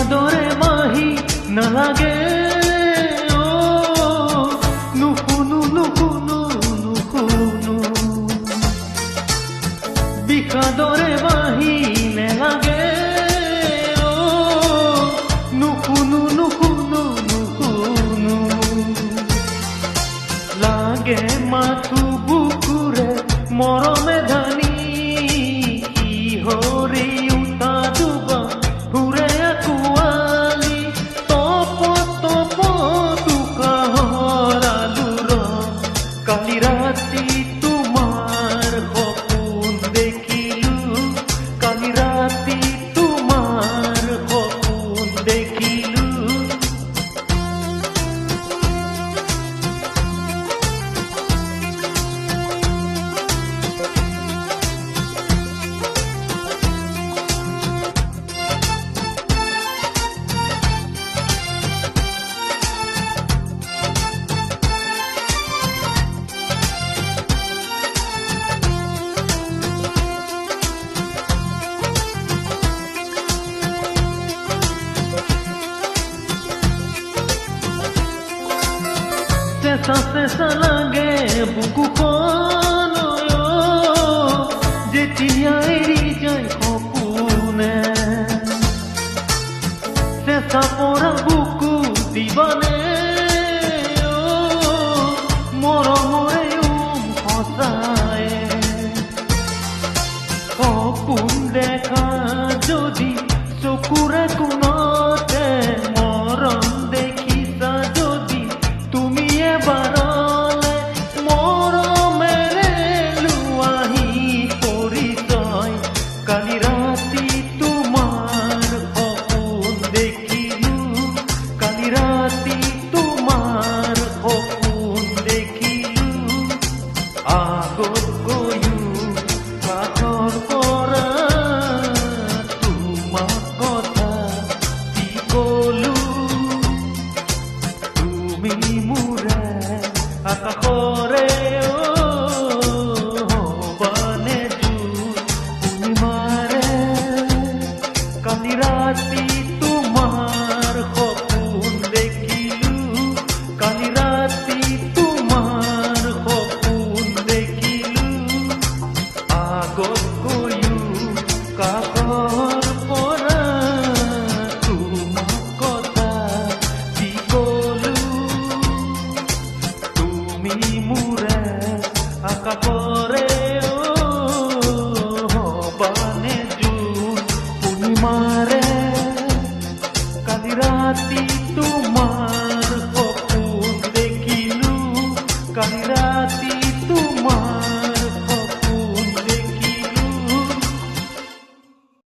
বিষাদৰে মাহি নালাগে নুশুনো নুশুনো নুশুনো বিষাদৰে মাহি নালাগে নুশুনো নুশুনো নুশুনো লাগে মাথো বুকুৰে মৰমে ধানি হৰি উতা দুবা ঘূৰে কুৱালি তপ তপ টোকা হৰালো ৰ কালি ৰাতি তোমাৰ সপোন দেখিলো কালি ৰাতি তোমাৰ সপোন দেখিলো চেঁচা চেঁচা লাগে বুকুখন যেতিয়া এৰি যায় সপোনে চেঁচা পৰা বুকু দিবানে মৰমৰে সঁচায়ে সপোন দেখা যদি চকুৰে কোনতে মৰম দেখিছা যদি তুমি এবাৰলে মৰমেৰে লোৱাহি পৰিচয় কালি ৰাতি তোমাৰ সপোন দেখিলো কালি ৰাতি তোমাৰ সপোন দেখিলো আগত গৈও কাষৰ পৰা তোমাক কথা কি কলো তুমি মোৰে আকাশৰে বানে পূৰ্ণিমাৰে কালি ৰাতি তোমাৰ সপোন দেখিলো কালি ৰাতি তোমাৰ সপোন দেখিলো আগত গৈও কাষৰ পৰা তোমাক কথা কি কলো তুমি মোৰে আকাশৰে বানে পূৰ্ণিমাৰে কালি ৰাতি